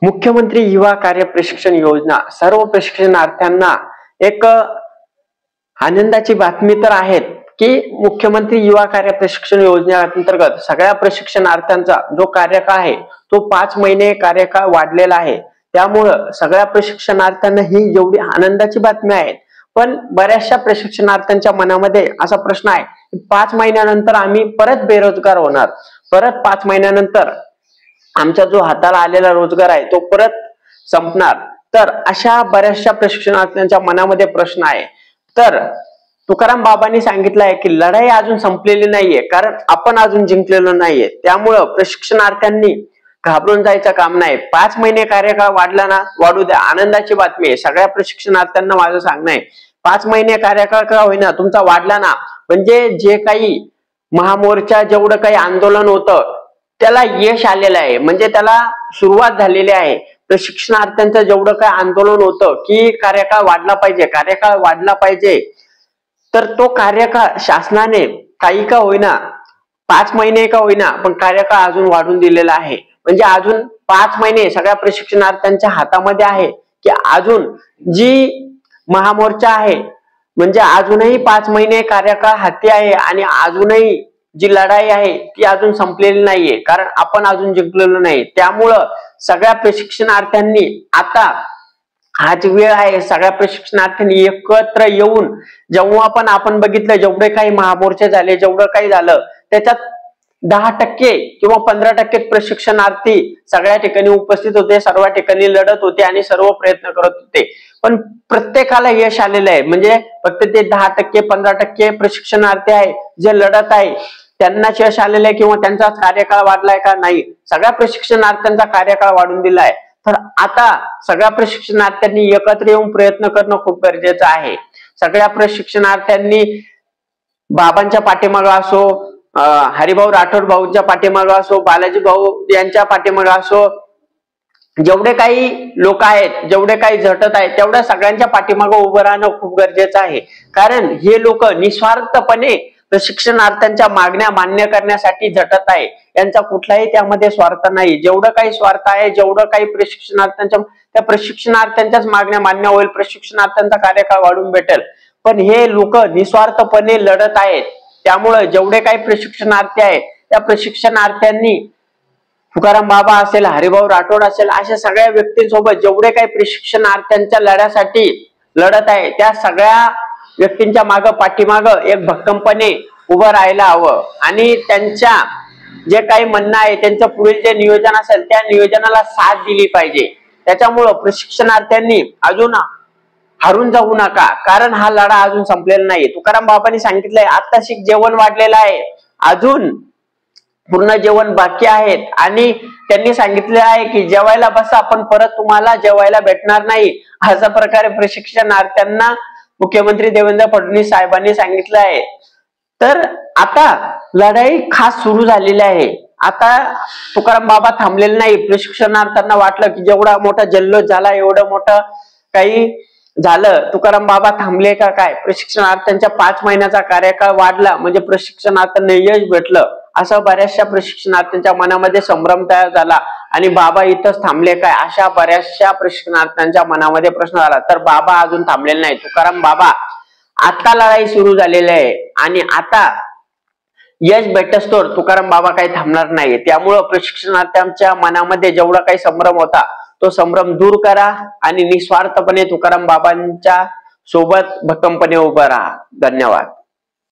मुख्यमंत्री युवा कार्य प्रशिक्षण योजना सर्व प्रशिक्षणार्थ्यांना एक आनंदाची बातमी तर आहेत की मुख्यमंत्री युवा कार्य प्रशिक्षण योजनेअंतर्गत सगळ्या प्रशिक्षणार्थ्यांचा जो कार्यकाळ आहे तो 5 महिने कार्यकाळ वाढलेला आहे। त्यामुळे सगळ्या प्रशिक्षणार्थ्यांना ही एवढी आनंदाची बातमी आहे। पण बऱ्याचशा प्रशिक्षणार्थ्यांच्या मनामध्ये असा प्रश्न आहे की 5 महिन्यानंतर आम्ही परत बेरोजगार होणार, परत 5 महिन्यानंतर आमचा जो हाताला आलेला रोजगार आहे तो परत संपणार। तर अशा बऱ्याचशा प्रशिक्षणार्थ्यांच्या मनामध्ये प्रश्न आहे। तर तुकाराम बाबांनी सांगितलं आहे की लढाई अजून संपलेली नाहीये, कारण आपण अजून जिंकलेलो नाहीये। त्यामुळे प्रशिक्षणार्थ्यांनी घाबरून जायचं काम नाही। 5 महिने कार्यकाळ वाढला ना, वाढू द्या, आनंदाची बातमी आहे। सगळ्या प्रशिक्षणार्थ्यांना माझं सांगणं आहे 5 महिने कार्यकाळ का होईना तुमचा वाढला ना, म्हणजे जे काही महामोर्चा जेवढं काही आंदोलन होतं त्याला यश आलेलं आहे, म्हणजे त्याला सुरुवात झालेली आहे। प्रशिक्षणार्थ्यांचं जेवढं काय आंदोलन होतं की कार्यकाळ वाढला पाहिजे, कार्यकाळ वाढला पाहिजे, तर तो कार्यकाळ शासनाने काही का होईना 5 महिने का होईना पण कार्यकाळ अजून वाढून दिलेला आहे। म्हणजे अजून 5 महिने सगळ्या प्रशिक्षणार्थ्यांच्या हातामध्ये आहे की अजून जी महामोर्चा आहे म्हणजे अजूनही 5 महिने कार्यकाळ हाती आहे आणि अजूनही जी लढाई आहे ती अजून संपलेली नाहीये, कारण आपण अजून जिंकलेलो नाही। त्यामुळं सगळ्या प्रशिक्षणार्थ्यांनी आता हाच वेळ आहे, सगळ्या प्रशिक्षणार्थ्यांनी एकत्र येऊन जेव्हा पण आपण बघितलं जेवढे काही महामोर्चे झाले, जेवढं काही झालं त्याच्यात 10% किंवा 15% प्रशिक्षणार्थी सगळ्या ठिकाणी उपस्थित होते, सर्व ठिकाणी लढत होते आणि सर्व प्रयत्न करत होते। पण प्रत्येकाला यश आलेलं आहे, म्हणजे फक्त ते 10% 15% प्रशिक्षणार्थी आहे जे लढत आहे त्यांनाच यश आलेलं आहे किंवा त्यांचा कार्यकाळ वाढलाय का, नाही, सगळ्या प्रशिक्षणार्थ्यांचा कार्यकाळ वाढून दिलाय। तर आता सगळ्या प्रशिक्षणार्थ्यांनी एकत्र येऊन प्रयत्न करणं खूप गरजेचं आहे। सगळ्या प्रशिक्षणार्थ्यांनी बाबांच्या पाठीमागे असो, हरिभाऊ राठोड भाऊंच्या पाठीमागे असो, बालाजी भाऊ यांच्या पाठीमागे असो, जेवढे काही लोक आहेत, जेवढे काही झटत आहेत, तेवढ्या सगळ्यांच्या पाठीमागे उभं राहणं खूप गरजेचं आहे। कारण हे लोक निस्वार्थपणे प्रशिक्षणार्थ्यांच्या मागण्या मान्य करण्यासाठी झटत आहे, यांचा कुठलाही त्यामध्ये स्वार्थ नाही। जेवढं काही स्वार्थ आहे, जेवढं काही प्रशिक्षणार्थ्यांच्या त्या प्रशिक्षणार्थ्यांच्याच मागण्या मान्य होईल, प्रशिक्षणार्थ्यांचा कार्यकाळ वाढून भेटेल। पण हे लोक निस्वार्थपणे लढत आहेत, त्यामुळे जेवढे काही प्रशिक्षणार्थी आहेत त्या प्रशिक्षणार्थ्यांनी तुकाराम बाबा असेल, हरिभाऊ राठोड असेल, अशा सगळ्या व्यक्तींसोबत जेवढे काही प्रशिक्षणार्थ्यांच्या लढ्यासाठी लढत आहे त्या सगळ्या व्यक्तींच्या मागे पाठीमागं एक भक्कमपणे उभं राहायला हवं आणि त्यांच्या जे काही म्हणणं आहे त्यांचं पुढील जे नियोजन असेल त्या नियोजनाला साथ दिली पाहिजे। त्याच्यामुळं प्रशिक्षणार्थ्यांनी अजून हरून जाऊ नका, कारण हा लढा अजून संपलेला नाही। तुकाराम बाबांनी सांगितलंय आत्ताशी जेवण वाढलेलं आहे, अजून पूर्ण जेवण बाकी आहेत आणि त्यांनी सांगितले आहे की जेवायला बसा पण परत तुम्हाला जेवायला भेटणार नाही, अशा प्रकारे प्रशिक्षणार्थ्यांना मुख्यमंत्री देवेंद्र फडणवीस साहेबांनी सांगितलं आहे। तर आता लढाई खास सुरू झालेली आहे। आता तुकाराम बाबा थांबलेले नाही। प्रशिक्षणार्थ्यांना वाटलं की जेवढा मोठा जल्लोष झाला, एवढं मोठं काही झालं, तुकाराम बाबा थांबले का काय, प्रशिक्षणार्थ्यांच्या 5 महिन्याचा कार्यकाळ वाढला म्हणजे प्रशिक्षणार्थ्यांना यश भेटलं, असं बऱ्याचशा प्रशिक्षणार्थ्यांच्या मनामध्ये संभ्रम तयार झाला आणि बाबा इथंच थांबले काय, अशा बऱ्याचशा प्रशिक्षणार्थ्यांच्या मनामध्ये प्रश्न आला। तर बाबा अजून थांबलेले नाही, तुकाराम बाबा आता लढाई सुरू झालेली आहे आणि आता यश भेटस्तोवर तुकाराम बाबा काही थांबणार नाही। त्यामुळं प्रशिक्षणार्थ्यांच्या मनामध्ये जेवढा काही संभ्रम होता तो संभ्रम दूर करा आणि निस्वार्थपणे तुकाराम बाबांच्या सोबत भक्कमपणे उभं राहा। धन्यवाद।